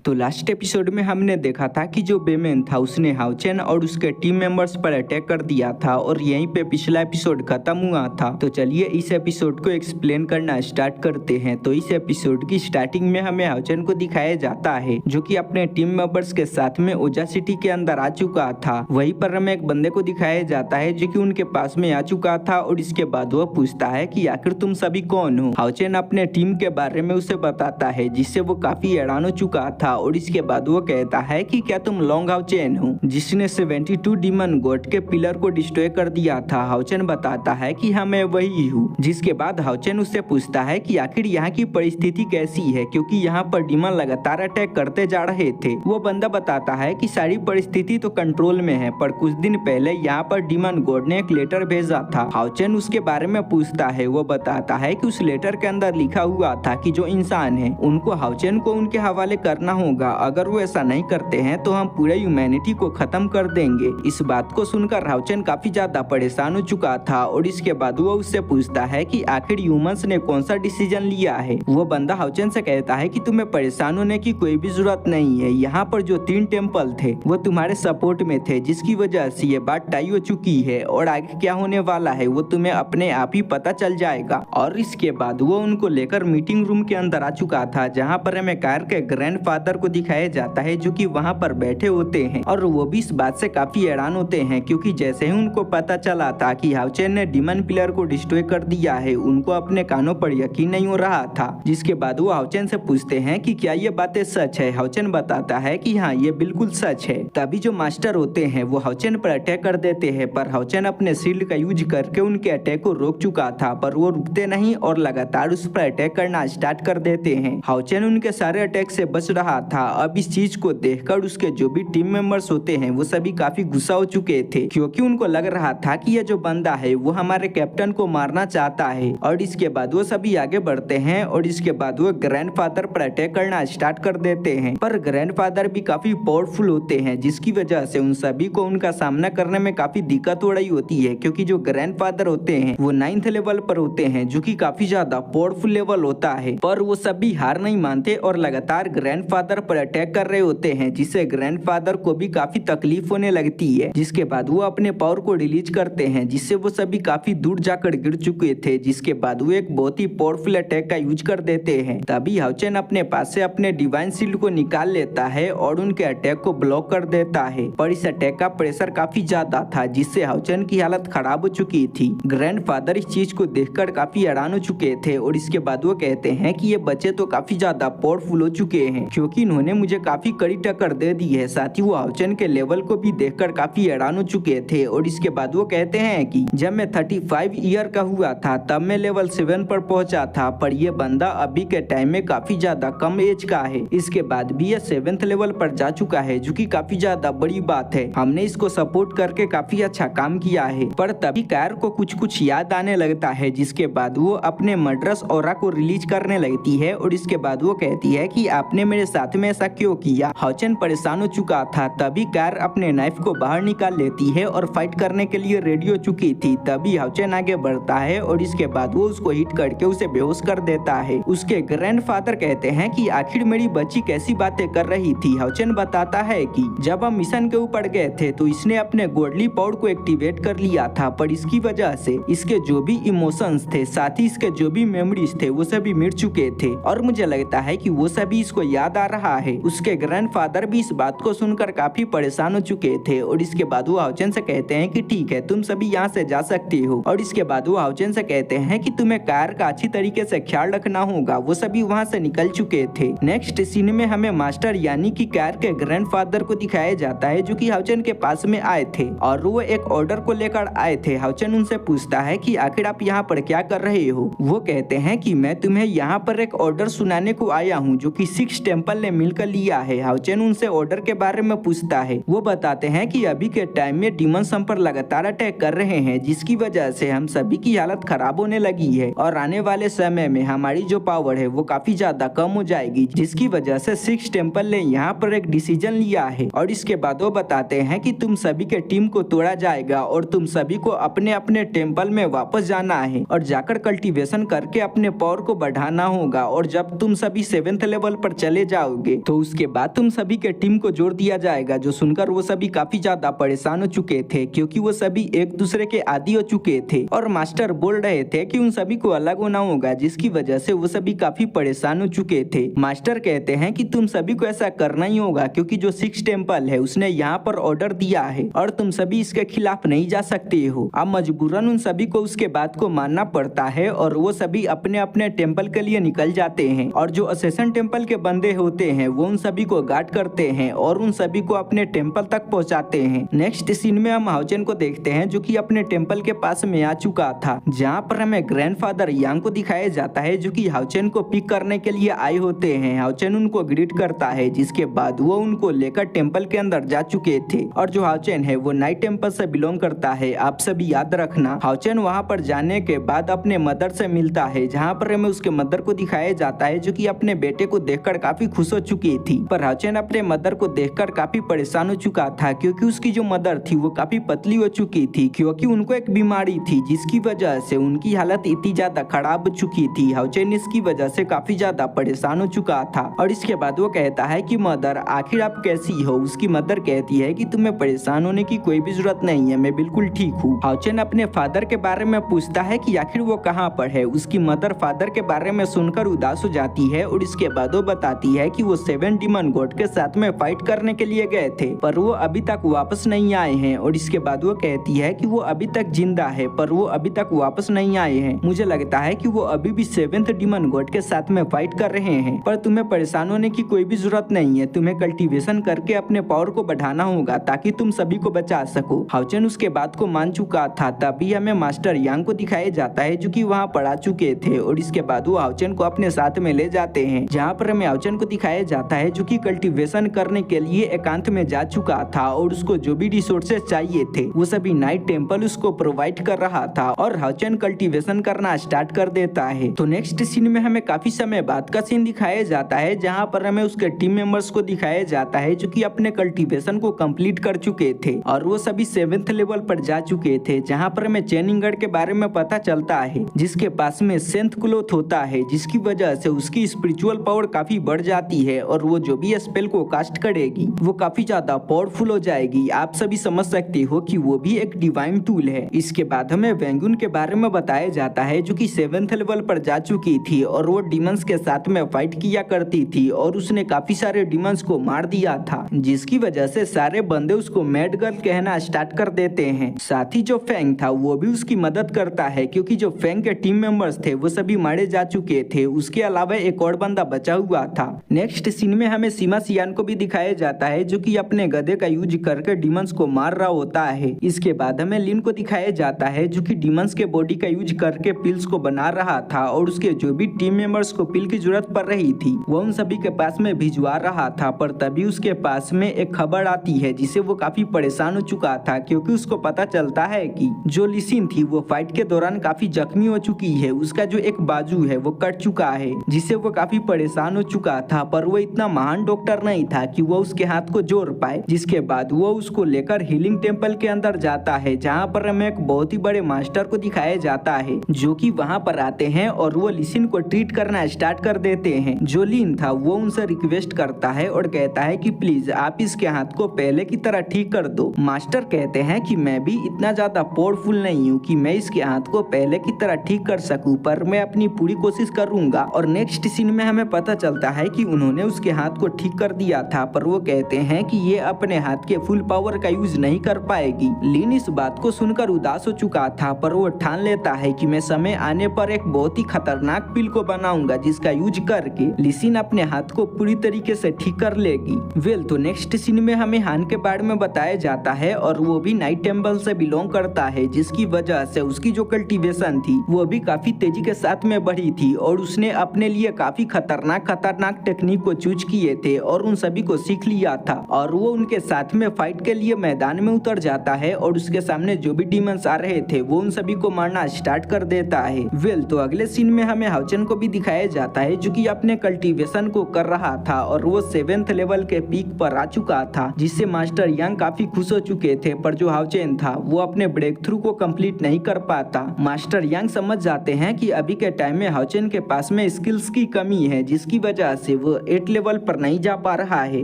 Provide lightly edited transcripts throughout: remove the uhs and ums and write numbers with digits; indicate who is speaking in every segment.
Speaker 1: तो last episode में हमने देखा था कि जो बेमेन था उसने हाउचेन और उसके टीम मेंबर्स पर अटैक कर दिया था और यहीं पे पिछला एपिसोड खत्म हुआ था। तो चलिए इस एपिसोड को एक्सप्लेन करना स्टार्ट करते हैं। तो इस एपिसोड की स्टार्टिंग में हमें हाउचेन को दिखाया जाता है जो कि अपने टीम मेंबर्स के साथ में ओजा सिटी के अंदर आ चुका था। वहीं पर हमें एक बंदे को दिखाया जाता है जो कि उनके पास में आ चुका था और इसके बाद वह पूछता है कि आखिर तुम सभी कौन हो। हाउचेन अपने टीम के बारे में उसे बताता है जिससे वो काफी हैरान हो चुका था और इसके बाद वो कहता है कि क्या तुम लॉन्ग हाउचेन हो जिसने 72 डीमन गॉड के पिलर को डिस्ट्रॉय कर दिया था। हाउचेन बताता है कि हाँ मैं वही हूँ। जिसके बाद हाउचेन उससे पूछता है कि आखिर यहाँ की परिस्थिति कैसी है क्योंकि यहाँ पर डीमन लगातार अटैक करते जा रहे थे। वो बंदा बताता है कि सारी परिस्थिति तो कंट्रोल में है पर कुछ दिन पहले यहाँ पर डीमन गॉड ने एक लेटर भेजा था। हाउचेन उसके बारे में पूछता है। वो बताता है कि उस लेटर के अंदर लिखा हुआ था कि जो इंसान है उनको हाउचेन को उनके हवाले करना होगा। अगर वो ऐसा नहीं करते हैं तो हम पूरे ह्यूमैनिटी को खत्म कर देंगे। इस बात को सुनकर हाउचेन काफी ज्यादा परेशान हो चुका था और इसके बाद वो उससे पूछता है कि आखिर ह्यूमंस ने कौन सा डिसीजन लिया है। वो बंदा हाउचेन से कहता है कि तुम्हें परेशान होने की कोई भी जरूरत नहीं है। यहाँ पर जो 3 टेम्पल थे वो तुम्हारे सपोर्ट में थे जिसकी वजह से ये बात टाई हो चुकी है और आगे क्या होने वाला है वो तुम्हें अपने आप ही पता चल जाएगा। और इसके बाद वो उनको लेकर मीटिंग रूम के अंदर आ चुका था जहाँ पर हमें कार के ग्रैंडफादर को दिखाया जाता है जो कि वहाँ पर बैठे होते हैं और वो भी इस बात से काफी हैरान होते हैं क्योंकि जैसे ही उनको पता चला था कि हाउचेन ने डीमन पिलर को डिस्ट्रॉय कर दिया है उनको अपने कानों पर यकीन नहीं हो रहा था। जिसके बाद वो हाउचेन से पूछते हैं कि क्या ये बातें सच है। हाउचेन बताता है कि हाँ ये बिल्कुल सच है। तभी जो मास्टर होते हैं वो हाउचेन पर अटैक कर देते हैं पर हाउचेन अपने शील्ड का यूज करके उनके अटैक को रोक चुका था पर वो रुकते नहीं और लगातार उस पर अटैक करना स्टार्ट कर देते हैं। हाउचेन उनके सारे अटैक से बच रहा था। अब इस चीज को देखकर उसके जो भी टीम मेंबर्स होते हैं वो सभी काफी गुस्सा हो चुके थे क्योंकि उनको लग रहा था कि ये जो बंदा है वो हमारे कैप्टन को मारना चाहता है। और इसके बाद वो सभी आगे बढ़ते हैं और इसके बाद वो ग्रैंडफादर पर अटैक करना स्टार्ट कर देते हैं। पर ग्रैंडफादर भी काफी पावरफुल होते हैं जिसकी वजह से उन सभी को उनका सामना करने में काफी दिक्कत हो रही होती है क्योंकि जो ग्रैंडफादर होते हैं वो 9th लेवल पर होते हैं जो कि काफी ज्यादा पावरफुल लेवल होता है। पर वो सभी हार नहीं मानते और लगातार ग्रैंडफादर पर अटैक कर रहे होते हैं जिससे ग्रैंडफादर को भी काफी तकलीफ होने लगती है। जिसके बाद वो अपने पावर को रिलीज करते हैं जिससे वो सभी काफी दूर जाकर गिर चुके थे। जिसके बाद वो एक बहुत ही पावरफुल अटैक का यूज कर देते हैं। तभी हाउचेन अपने पास से अपने डिवाइन शील्ड को निकाल लेता है और उनके अटैक को ब्लॉक कर देता है। पर इस अटैक का प्रेशर काफी ज्यादा था जिससे हाउचेन की हालत खराब हो चुकी थी। ग्रैंडफादर इस चीज को देखकर काफी हैरान हो चुके थे और इसके बाद वो कहते हैं कि ये बच्चे तो काफी ज्यादा पावरफुल हो चुके हैं क्योंकि इन्होंने मुझे काफी कड़ी टक्कर दे दी है। साथ ही वो हाउचेन के लेवल को भी देखकर काफी हैरान हो चुके थे और इसके बाद वो कहते हैं कि जब मैं 35 ईयर का हुआ था तब मैं लेवल 7 पर पहुंचा था पर ये बंदा अभी के टाइम में काफी ज्यादा कम एज का है। इसके बाद भी ये 7th लेवल पर जा चुका है जो कि काफी ज्यादा बड़ी बात है। हमने इसको सपोर्ट करके काफी अच्छा काम किया है। पर तभी कार को कुछ याद आने लगता है जिसके बाद वो अपने मर्डरस ऑरा को रिलीज करने लगती है और इसके बाद वो कहती है कि आपने मेरे साथ में ऐसा क्यों किया। हाउचेन परेशान हो चुका था। तभी कार अपने नाइफ को बाहर निकाल लेती है और फाइट करने के लिए रेडी हो चुकी थी। तभी हाउचेन आगे बढ़ता है और इसके बाद वो उसको हिट करके उसे बेहोश कर देता है। उसके ग्रैंडफादर कहते हैं कि आखिर मेरी बच्ची कैसी बातें कर रही थी। हाउचेन बताता है कि जब हम मिशन के ऊपर गए थे तो इसने अपने गॉडली पावर को एक्टिवेट कर लिया था पर इसकी वजह से इसके जो भी इमोशंस थे साथ ही इसके जो भी मेमोरीज थे वो सभी मिट चुके थे और मुझे लगता है कि वो सभी इसको याद आ रहा है। उसके ग्रैंडफादर भी इस बात को सुनकर काफी परेशान हो चुके थे और इसके बाद वो हाउचेन से कहते हैं कि ठीक है तुम सभी यहाँ से जा सकती हो। और इसके बाद वो हाउचेन से कहते हैं कि तुम्हें कार का अच्छी तरीके से ख्याल रखना होगा। वो सभी वहाँ से निकल चुके थे। नेक्स्ट सीन में हमें मास्टर यानी कि कार के ग्रैंडफादर को दिखाया जाता है जो कि हाउचेन के पास में आए थे और वो एक ऑर्डर को लेकर आए थे। हाउचेन उनसे पूछता है कि आखिर आप यहाँ पर क्या कर रहे हो। वो कहते हैं कि मैं तुम्हें यहाँ पर एक ऑर्डर सुनाने को आया हूँ जो कि 6 टेम्पल ने मिलकर लिया है। हाउचेन उनसे ऑर्डर के बारे में पूछता है। वो बताते हैं कि अभी के टाइम में डीमंस हम पर लगातार अटैक कर रहे हैं जिसकी वजह से हम सभी की हालत खराब होने लगी है और आने वाले समय में हमारी जो पावर है वो काफी ज्यादा कम हो जाएगी जिसकी वजह से 6 टेम्पल ने यहाँ पर एक डिसीजन लिया है। और इसके बाद वो बताते हैं कि तुम सभी के टीम को तोड़ा जाएगा और तुम सभी को अपने अपने टेम्पल में वापस जाना है और जाकर कल्टीवेशन करके अपने पावर को बढ़ाना होगा और जब तुम सभी 7th लेवल पर चले जाओ जाओगे। तो उसके बाद तुम सभी के टीम को जोड़ दिया जाएगा, जो सुनकर वो सभी काफी ज्यादा परेशान हो चुके थे क्योंकि वो सभी एक दूसरे के आदी हो चुके थे और मास्टर बोल रहे थे कि उन सभी को अलग होना होगा, जिसकी वजह से वो सभी काफी परेशान हो चुके थे। मास्टर कहते हैं कि तुम सभी को ऐसा करना ही होगा क्योंकि जो सिक्स टेम्पल है उसने यहाँ पर ऑर्डर दिया है और तुम सभी इसके खिलाफ नहीं जा सकते हो। अब मजबूरन उन सभी को उसके बात को मानना पड़ता है और वो सभी अपने अपने टेम्पल के लिए निकल जाते हैं और जो असेसन टेम्पल के बंदे होते हैं वो उन सभी को गार्ड करते हैं और उन सभी को अपने टेम्पल तक पहुंचाते हैं। नेक्स्ट सीन में हम हाउचेन को देखते हैं जो कि अपने टेम्पल के पास में आ चुका था, जहाँ पर हमें ग्रैंडफादर यांग को दिखाया जाता है जो कि हाउचेन को पिक करने के लिए आए होते हैं। हाउचेन उनको ग्रीट करता है, जिसके बाद वो उनको लेकर टेम्पल के अंदर जा चुके थे और जो हाउचेन है वो नाइट टेम्पल से बिलोंग करता है, आप सभी याद रखना। हाउचेन वहाँ पर जाने के बाद अपने मदर से मिलता है, जहाँ पर हमें उसके मदर को दिखाया जाता है जो कि अपने बेटे को देखकर काफी खुश हो चुकी थी। पर हाउचेन अपने मदर को देखकर काफी परेशान हो चुका था क्योंकि उसकी जो मदर थी वो काफी पतली हो चुकी थी क्योंकि उनको एक बीमारी थी जिसकी वजह से उनकी हालत इतनी ज्यादा खराब हो चुकी थी। हाउचेन इसकी वजह से काफी ज्यादा परेशान हो चुका था और इसके बाद वो कहता है कि मदर आखिर आप कैसी हो। उसकी मदर कहती है कि तुम्हें परेशान होने की कोई भी जरूरत नहीं है, मैं बिल्कुल ठीक हूँ। हाउचेन अपने फादर के बारे में पूछता है कि आखिर वो कहाँ पर है। उसकी मदर फादर के बारे में सुनकर उदास हो जाती है और इसके बाद वो बताती है कि वो 7 डीमन गॉड के साथ में फाइट करने के लिए गए थे पर वो अभी तक वापस नहीं आए हैं और इसके बाद वो कहती है कि वो अभी तक जिंदा है पर वो अभी तक वापस नहीं आए हैं। मुझे लगता है कि वो अभी भी 7th डीमन गॉड के साथ में फाइट कर रहे हैं, पर तुम्हें परेशान होने की कोई भी जरूरत नहीं है। तुम्हें कल्टीवेशन करके अपने पावर को बढ़ाना होगा ताकि तुम सभी को बचा सको। हाउचेन उसके बात को मान चुका था। तभी हमें मास्टर यांग को दिखाया जाता है जो कि वहाँ पर आ चुके थे और इसके बाद वो हाउचेन को अपने साथ में ले जाते हैं, जहाँ पर हमें हाउचेन को दिखाया जाता है जो कि कल्टीवेशन करने के लिए एकांत में जा चुका था और उसको जो भी रिसोर्सेज चाहिए थे वो सभी नाइट टेम्पल उसको प्रोवाइड कर रहा था और हाउचेन कल्टीवेशन करना स्टार्ट कर देता है। तो नेक्स्ट सीन में हमें काफी समय बाद का सीन दिखाया जाता है, जहाँ पर हमें उसके टीम मेंबर्स को दिखाया जाता है जो कि अपने कल्टीवेशन को कंप्लीट कर चुके थे और वो सभी 7th लेवल पर जा चुके थे, जहाँ पर हमें चेनिंगगढ़ के बारे में पता चलता है जिसके पास में सेंथ क्लोथ होता है, जिसकी वजह से उसकी स्पिरिचुअल पावर काफी बढ़ जाती है और वो जो भी स्पेल को कास्ट करेगी वो काफी ज्यादा पावरफुल हो जाएगी। आप सभी समझ सकते हो कि वो भी एक डिवाइन टूल है। इसके बाद हमें वेंगुन के बारे में बताया जाता है जो कि 7th लेवल पर जा चुकी थी और वो डिमंस के साथ में फाइट किया करती थी और उसने काफी सारे डिमंस को मार दिया था, जिसकी वजह से सारे बंदे उसको मैड गर्ल कहना स्टार्ट कर देते हैं। साथ ही जो फेंग था वो भी उसकी मदद करता है क्योंकि जो फेंग के टीम मेंबर्स थे वो सभी मारे जा चुके थे। उसके अलावा एक और बंदा बचा हुआ था। नेक्स्ट सीन में हमें सीमा सियान को भी दिखाया जाता है जो कि अपने गधे का यूज करके डिमंस को मार रहा होता है। इसके बाद हमें लिन को दिखाया जाता है जो कि डिमंस के बॉडी का यूज करके पिल्स को बना रहा था और उसके जो भी टीम मेंबर्स को पिल की जरूरत पड़ रही थी वो उन सभी के पास में भिजवा रहा था। पर तभी उसके पास में एक खबर आती है जिसे वो काफी परेशान हो चुका था क्योंकि उसको पता चलता है कि जो लिसिन थी वो फाइट के दौरान काफी जख्मी हो चुकी है। उसका जो एक बाजू है वो कट चुका है, जिससे वो काफी परेशान हो चुका था। पर वो इतना महान डॉक्टर नहीं था कि वो उसके हाथ को जोड़ पाए। जिसके बाद वो उसको लेकर हीलिंग टेम्पल के अंदर जाता है, जहाँ पर हमें एक बहुत ही बड़े मास्टर को दिखाया जाता है जो कि वहाँ पर आते हैं और वो लिसिन को ट्रीट करना स्टार्ट कर देते हैं। जो लिन था वो उनसे रिक्वेस्ट करता है और कहता है कि प्लीज आप इसके हाथ को पहले की तरह ठीक कर दो। मास्टर कहते हैं कि मैं भी इतना ज्यादा पावरफुल नहीं हूँ कि मैं इसके हाथ को पहले की तरह ठीक कर सकूं, पर मैं अपनी पूरी कोशिश करूंगा। और नेक्स्ट सीन में हमें पता चलता है कि उन्होंने उसके हाथ को ठीक कर दिया था, पर वो कहते हैं कि ये अपने हाथ के फुल पावर का यूज नहीं कर पाएगी। लिन इस बात को सुनकर उदास हो चुका था, पर वो ठान लेता है कि मैं समय आने पर एक बहुत ही खतरनाक पिल को बनाऊंगा जिसका यूज करके लिसिन अपने हाथ को पूरी तरीके से ठीक कर लेगी। वेल, तो नेक्स्ट सीन में हमें हान के बारे में बताया जाता है और वो भी नाइट टेम्पल से बिलोंग करता है, जिसकी वजह से उसकी जो कल्टीवेशन थी वो भी काफी तेजी के साथ में बढ़ी थी और उसने अपने लिए काफी खतरनाक टेक्निक को चूज किए थे और उन सभी को सीख लिया था और वो उनके साथ में फाइट के लिए मैदान में उतर जाता है और उसके सामने जो भी डीमंस आ रहे थे वो उन सभी को मारना स्टार्ट कर देता है। वेल, तो अगले सीन में हमें हाउचेन को भी दिखाया जाता है जो कि अपने कल्टीवेशन को कर रहा था और वो 7th लेवल के पीक पर आ चुका था, जिससे मास्टर यांग काफी खुश हो चुके थे। पर जो हाउचेन था वो अपने ब्रेक थ्रू को कंप्लीट नहीं कर पाता। मास्टर यांग समझ जाते हैं कि अभी के टाइम में हाउचेन के पास में स्किल्स की कमी है, जिसकी वजह से वो 8 लेवल पर नहीं जा पा रहा है।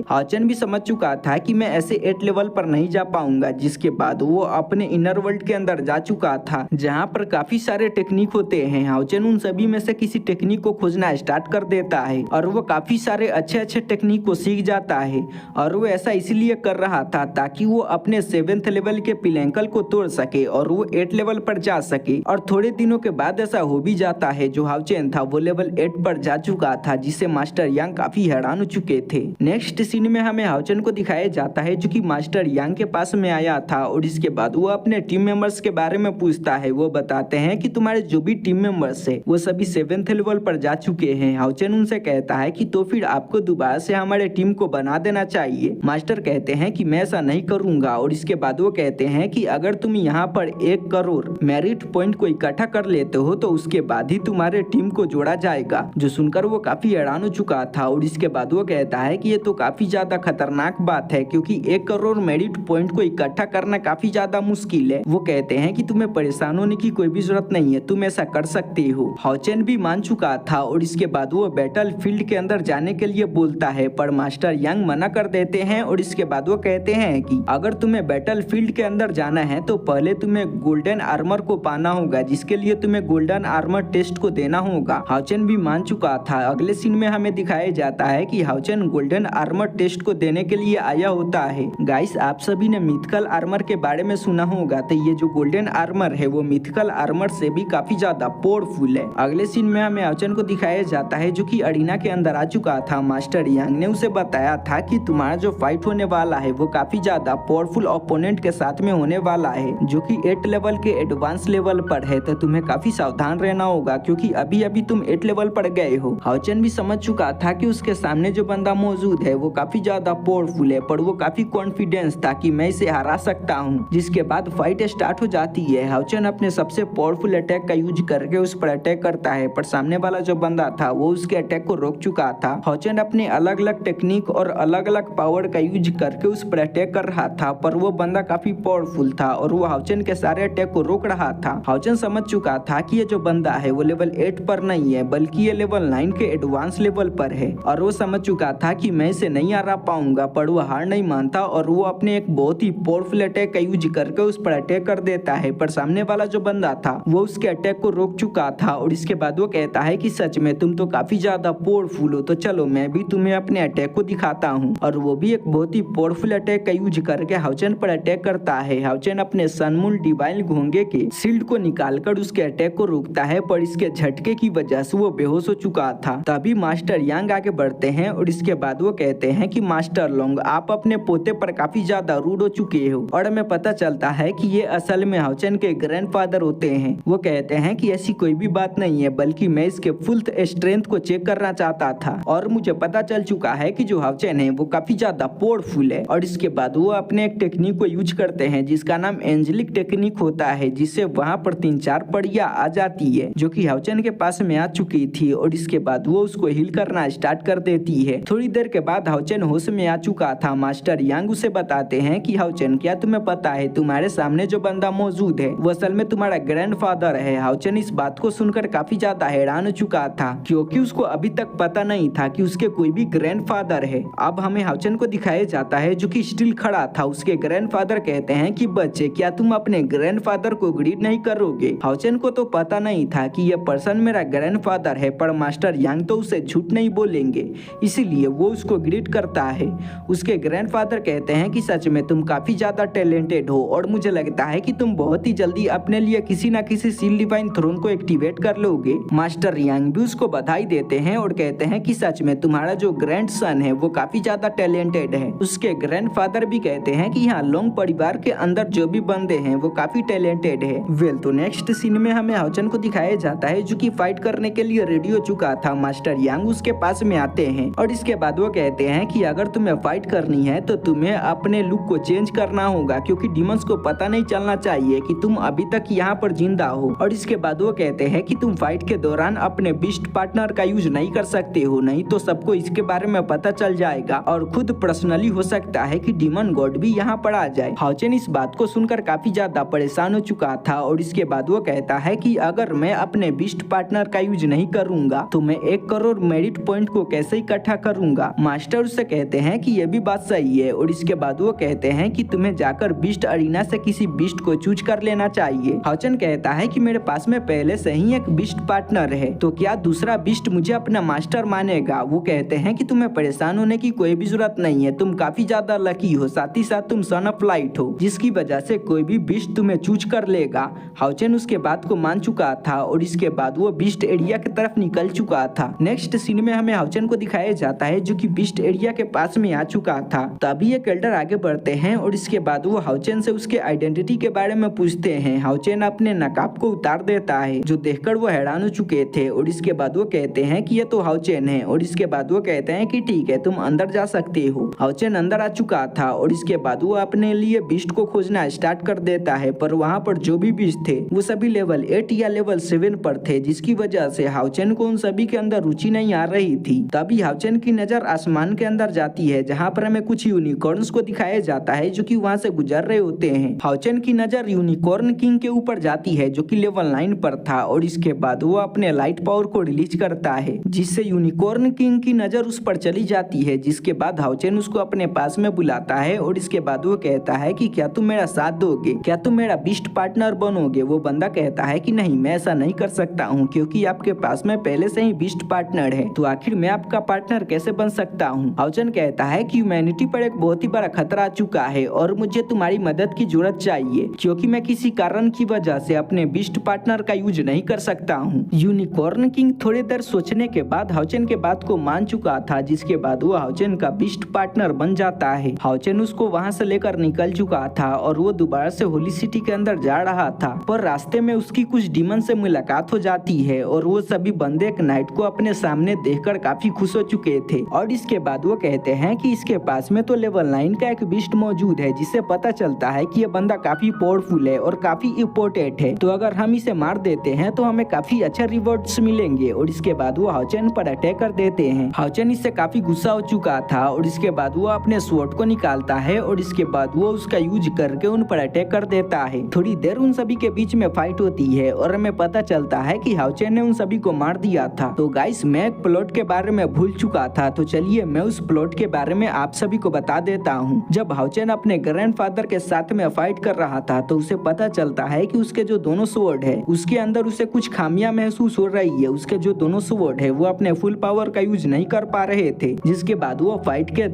Speaker 1: हाउचेन भी समझ चुका था कि मैं ऐसे 8 लेवल पर नहीं जा पाऊंगा, जिसके बाद वो अपने इनर वर्ल्ड के अंदर जा चुका था, जहाँ पर काफी सारे टेक्निक होते हैं। हाउचेन उन सभी में से किसी टेक्निक को खोजना स्टार्ट कर देता है और वो काफी सारे अच्छे टेक्निक को सीख जाता है। और वो ऐसा इसलिए कर रहा था ताकि वो अपने 7th लेवल के पिलैंकल को तोड़ सके और वो 8 लेवल पर जा सके। और थोड़े दिनों के बाद ऐसा हो भी जाता है। जो हाउचेन था वो लेवल 8 पर जा चुका था, जिससे मास्टर यांग काफी हैरान हो चुके थे। नेक्स्ट सीन में हमें हाउचेन को दिखाया जाता है जो कि मास्टर यांग के पास में आया था और इसके बाद वो अपने टीम मेंबर्स के बारे में पूछता है। वो बताते हैं कि तुम्हारे जो भी टीम मेंबर्स है वो सभी 7th लेवल पर जा चुके हैं। हाउचेन उनसे कहता है कि तो फिर आपको दोबारा से हमारे टीम को बना देना चाहिए। मास्टर कहते हैं कि मैं ऐसा नहीं करूंगा और इसके बाद वो कहते हैं कि अगर तुम यहाँ पर 1 करोड़ मेरिट पॉइंट को इकट्ठा कर लेते हो तो उसके बाद ही तुम्हारे टीम को जोड़ा जाएगा। जो सुनकर वो काफी हैरान हो चुका था और इसके बाद वो कहता है कि ये तो काफी ज्यादा खतरनाक बात है, क्योंकि 1 करोड़ मेरिट पॉइंट को इकट्ठा करना काफी ज्यादा मुश्किल है। वो कहते हैं कि तुम्हें परेशान होने की कोई भी जरूरत नहीं है, तुम ऐसा कर सकते हो। हाउचेन भी मान चुका था और इसके बाद वो बैटल फील्ड के अंदर जाने के लिए बोलता है, पर मास्टर यांग मना कर देते हैं और इसके बाद वो कहते हैं कि अगर तुम्हें बैटल फील्ड के अंदर जाना है तो पहले तुम्हें गोल्डन आर्मर को पाना होगा, जिसके लिए तुम्हें गोल्डन आर्मर टेस्ट को देना होगा। हाउचेन भी मान चुका था। अगले सीन में हमें दिखाया जाता है कि हाउचेन गोल्डन आर्मर टेस्ट को देने के लिए आया होता है। गाइस, आप सभी ने मिथिकल आर्मर के बारे में सुना होगा, तो ये जो गोल्डन आर्मर है वो मिथिकल आर्मर से भी काफी ज्यादा पावरफुल है। अगले सीन में हमें हाउचेन को दिखाया जाता है जो कि अरीना के अंदर आ चुका था। मास्टर यांग ने उसे बताया था कि तुम्हारा जो फाइट होने वाला है वो काफी ज्यादा पावरफुल ओपोनेंट के साथ में होने वाला है, जो कि 8 लेवल के एडवांस लेवल पर है, तो तुम्हें काफी सावधान रहना होगा क्योंकि अभी अभी तुम 8 लेवल पर गए हो। हाउचेन भी समझ चुका था कि उसके सामने जो बंदा मौजूद है वो काफी ज्यादा पावरफुल है, पर वो काफी कॉन्फिडेंस था कि मैं इसे हरा सकता हूँ। जिसके बाद फाइट स्टार्ट हो जाती है। हाउचेन अपने सबसे पावरफुल अटैक का यूज करके उस पर अटैक करता है, पर सामने वाला जो बंदा था वो उसके अटैक को रोक चुका था। हाउचेन अपने अलग अलग टेक्निक और अलग अलग पावर का यूज करके उस पर अटैक कर रहा था, पर वो बंदा काफी पावरफुल था और वो हाउचेन के सारे अटैक को रोक रहा था। हाउचेन समझ चुका था कि ये जो बंदा है वो लेवल 8 पर नहीं है, बल्कि ये लेवल 9 के एडवांस लेवल पर है और वो समझ चुका था कि मैं इसे नहीं हरा पाऊंगा, पर वो हार नहीं मानता और वो अपने एक बहुत ही पावरफुल अटैक का यूज करके उस पर अटैक कर देता है। पर सामने वाला जो बंदा था वो उसके अटैक को रोक चुका था और इसके बाद वो कहता है कि सच में तुम तो काफी ज्यादा पावरफुल हो, तो चलो मैं भी तुम्हें अपने अटैक को दिखाता हूँ। और वो भी एक बहुत ही पावरफुल अटैक का यूज करके हाउचेन पर अटैक करता है। हाउचेन अपने सनमून डिवाइन घोंगे के शील्ड को निकालकर उसके अटैक को रोकता है, पर इसके झटके की वजह से वो बेहोश हो चुका था। तभी मास्टर यांग आगे बढ़ते हैं और इसके बाद वो कहते हैं कि मास्टर लोंग, आप अपने पोते पर काफी ज्यादा रूड हो चुके हो और हमें पता चलता है कि ये असल में हाउचेन के ग्रैंडफादर होते हैं। वो कहते हैं कि ऐसी कोई भी बात नहीं है, बल्कि मैं इसके फुल स्ट्रेंथ को चेक करना चाहता था और मुझे पता चल चुका है कि जो हाउचेन है वो काफी ज्यादा पावरफुल है। और इसके बाद वो अपने एक टेक्निक को यूज करते हैं जिसका नाम एंजेलिक टेक्निक होता है, जिससे वहां पर 3-4 पड़िया आ जाती है जो कि हाउचेन के पास में आ चुकी थी और इसके बाद वो उसको हील करना स्टार्ट कर देती है। थोड़ी देर के बाद हाउचेन होश में आ चुका था। मास्टर यांग उसे बताते हैं कि हाउचेन, क्या तुम्हें पता है तुम्हारे सामने जो बंदा मौजूद है वो असल में तुम्हारा ग्रैंडफादर है। हाउचेन इस बात को सुनकर काफी ज्यादा हैरान हो चुका था क्योंकि उसको अभी तक पता नहीं था कि उसके कोई भी ग्रैंडफादर है। अब हमें हाउचेन को दिखाया जाता है जो कि स्टिल खड़ा था। उसके ग्रैंडफादर कहते हैं कि बच्चे, क्या तुम अपने ग्रैंडफादर को ग्रीट नहीं करोगे? हाउचेन को तो पता नहीं था कि यह पर्सन मेरा ग्रैंडफादर है, पर मास्टर यांग तो उसे झूठ नहीं बोलेंगे, इसीलिए वो उसको ग्रीट करता है। उसके ग्रैंडफादर कहते हैं कि सच में तुम काफी ज्यादा टैलेंटेड हो और मुझे लगता है कि तुम बहुत ही जल्दी अपने लिए किसी न किसी सील डिवाइन थ्रोन को एक्टिवेट कर लोगे। मास्टर यांग भी उसको बधाई देते हैं और कहते हैं कि सच में तुम्हारा जो ग्रैंड सन है वो काफी ज्यादा टैलेंटेड है। उसके ग्रैंडफादर भी कहते हैं कि यहाँ लोंग परिवार के अंदर जो भी बंदे हैं वो काफी टैलेंटेड है। वेल, तो नेक्स्ट सीन में हमें हाउचेन को दिखाया जाता है जो कि फाइट करने के लिए रेडी हो चुका था। मास्टर यांग उसके पास में आते हैं और इसके बाद वो कहते हैं कि अगर तुम्हें फाइट करनी है तो तुम्हें अपने लुक को चेंज करना होगा, क्योंकि डिमंस को पता नहीं चलना चाहिए कि तुम अभी तक यहाँ पर जिंदा हो। और इसके बाद वो कहते हैं कि तुम फाइट के दौरान अपने बीस्ट पार्टनर का यूज नहीं कर सकते हो, नहीं तो सबको इसके बारे में पता चल जाएगा और खुद पर्सनली हो सकता है कि डीमन गॉड भी यहाँ पर आ जाए। हाउचेन इस बात को सुनकर काफी ज्यादा परेशान हो चुका था और इसके बाद वो कहता है कि अगर मैं अपने बीस्ट पार्टनर का यूज नहीं करूंगा तो मैं 1 करोड़ मेरिट पॉइंट को कैसे इकट्ठा करूंगा। मास्टर उससे कहते हैं कि ये भी बात सही है और इसके बाद वो कहते हैं कि तुम्हें जाकर बीस्ट अरीना से किसी बीस्ट को चूज कर लेना चाहिए। हाउचेन कहता है कि मेरे पास में पहले से ही एक बीस्ट पार्टनर है, तो क्या दूसरा बीस्ट मुझे अपना मास्टर मानेगा। वो कहते हैं कि तुम्हें परेशान होने की कोई भी जरूरत नहीं है, तुम काफी ज्यादा लकी हो, साथ ही साथ तुम सन ऑफ लाइट हो, जिसकी वजह से कोई भी बीस्ट तुम्हें चूज कर लेगा। हाउचेन उसके बात को मान चुका था और इसके बाद वो बीस्ट एरिया की तरफ निकल चुका था। नेक्स्ट सीन में हमें हाउचेन को दिखाया जाता है जो कि बीस्ट एरिया के पास में आ चुका था। तभी एक एल्डर आगे बढ़ते हैं और इसके बाद वो हाउचेन से उसके आइडेंटिटी के बारे में पूछते हैं। हाउचेन अपने नकाब को उतार देता है, जो देखकर वो हैरान हो चुके थे और इसके बाद वो कहते हैं कि ये तो हाउचेन है और इसके बाद वो कहते हैं कि ठीक है, तुम अंदर जा सकते हो। हाउचेन अंदर आ चुका था और इसके बाद वो अपने लिए बीस्ट को खोजना स्टार्ट कर देता है, पर वहाँ पर जो भी बीस्ट थे वो सभी लेवल 8 या लेवल 7 पर थे, जिसकी वजह से हाउचेन को उन सभी के अंदर रुचि नहीं आ रही थी। तभी हाउचेन की नजर आसमान के अंदर जाती है, जहाँ पर हमें कुछ यूनिकॉर्न्स को दिखाया जाता है जो कि वहाँ से गुजर रहे होते हैं। हाउचेन की नजर यूनिकॉर्न किंग के ऊपर जाती है जो कि लेवल 9 पर था और इसके बाद वो अपने लाइट पावर को रिलीज करता है, जिससे यूनिकॉर्न किंग की नजर उस पर चली जाती है। जिसके बाद हाउचेन उसको अपने पास में बुलाता है और इसके बाद वो कहता है कि क्या तुम मेरा साथ दोगे, क्या तुम मेरा बीस्ट पार्टनर बनोगे। वो बंदा कहता है कि नहीं, मैं ऐसा नहीं कर सकता हूँ क्योंकि आपके पास में पहले से ही बीस्ट पार्टनर है, तो आखिर मैं आपका पार्टनर कैसे बन सकता हूँ। हाउचेन कहता है कि ह्यूमैनिटी पर एक बहुत ही बड़ा खतरा आ चुका है और मुझे तुम्हारी मदद की जरूरत चाहिए, क्योंकि मैं किसी कारण की वजह से अपने बीस्ट पार्टनर का यूज नहीं कर सकता हूँ। यूनिकॉर्न किंग थोड़ी देर सोचने के बाद हाउचेन के बात को मान चुका था, जिसके बाद वो हाउचेन का बीस्ट पार्टनर बन जाता है। हाउचेन उसको वहाँ से लेकर निकल चुका था और वो दोबारा से होली सिटी के अंदर जा रहा था, पर रास्ते में उसकी कुछ डीमन से मुलाकात हो जाती है और वो सभी बंदे एक नाइट को अपने सामने देखकर काफी खुश हो चुके थे और इसके बाद वो कहते हैं कि इसके पास में तो लेवल 9 का एक बीस्ट मौजूद है, जिससे पता चलता है कि ये बंदा काफी पावरफुल है और काफी इंपोर्टेंट है, तो अगर हम इसे मार देते हैं तो हमें काफी अच्छे रिवॉर्ड्स मिलेंगे। और इसके बाद वो हाउचेन पर अटैक कर देते हैं। हाउचेन इससे काफी गुस्सा हो चुका था और इसके बाद वो अपने स्वॉर्ड को निकालता है और इसके बाद वो उसका यूज करके उन पर अटैक कर देता है। थोड़ी देर उन सभी के बीच में फाइट होती है और हमें पता चलता है कि हाउचेन ने उन सभी को मार दिया था। तो गाइस, मैं एक प्लॉट के बारे में भूल चुका था, तो चलिए मैं उस प्लॉट के बारे में आप सभी को बता देता हूँ। जब हाउचेन अपने ग्रैंडफादर के साथ में फाइट कर रहा था तो उसे पता चलता है कि उसके जो दोनों स्वॉर्ड है उसके अंदर उसे कुछ खामियां महसूस हो रही है। उसके जो दोनों स्वॉर्ड है वो अपने फुल पावर का यूज नहीं कर पा रहे थे, जिसके बाद वो फाइट के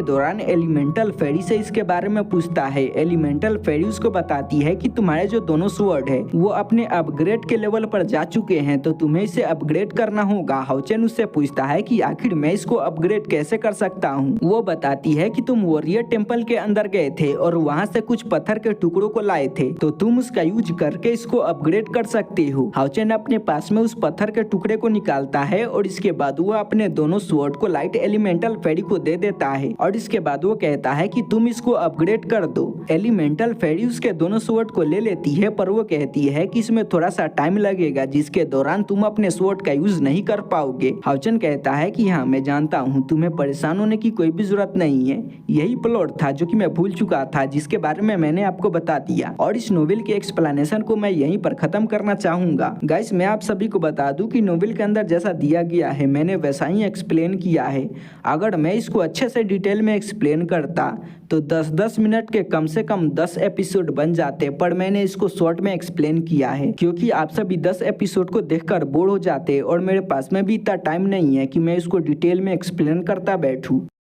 Speaker 1: दौरान एलिमेंटल फेरी से इसके बारे में पूछता है। एलिमेंटल फेरी उसको बताती है कि तुम्हारे जो दोनों स्वॉर्ड है वो अपने अपग्रेड के लेवल पर जा चुके हैं, तो तुम्हें इसे अपग्रेड करना होगा। हाउचेन उससे पूछता है कि आखिर मैं इसको अपग्रेड कैसे कर सकता हूँ। वो बताती है कि तुम वॉरियर टेम्पल के अंदर गए थे और वहाँ से कुछ पत्थर के टुकड़ों को लाए थे, तो तुम उसका यूज करके इसको अपग्रेड कर सकते हो। हाउचेन अपने पास में उस पत्थर के टुकड़े को निकालता है और इसके बाद वो अपने दोनों स्वॉर्ड को लाइट एलिमेंटल फेरी को दे देता है और इसके बाद वो कहता है कि तुम इसको अपग्रेड कर दो। एलिमेंटल फेरी उसके दोनों स्वॉर्ड को ले लेती है, पर वो कहती है कि इसमें थोड़ा सा टाइम लगेगा, जिसके दौरान तुम अपने स्वॉर्ड का यूज नहीं कर पाओगे। हाउचेन कहता है कि हाँ, मैं जानता हूँ, तुम्हें परेशान होने की कोई भी जरूरत नहीं है। यही प्लॉट था जो कि मैं भूल चुका था, जिसके बारे में मैंने आपको बता दिया और इस नोवेल के एक्सप्लेनेशन को मैं यहीं पर खत्म करना चाहूंगा। गाइस, मैं आप सभी को बता दूं कि नोवेल के अंदर जैसा दिया गया है मैंने वैसा ही एक्सप्लेन किया है। अगर मैं इसको अच्छे से डिटेल में एक्सप्लेन करता तो 10-10 मिनट के कम से कम 10 एपिसोड बन जाते, पर मैंने इसको शॉर्ट में एक्सप्लेन किया है क्योंकि आप सभी 10 एपिसोड को देखकर बोर हो जाते और मेरे पास में भी इतना टाइम नहीं है कि मैं इसको डिटेल में एक्सप्लेन करता बैठूं।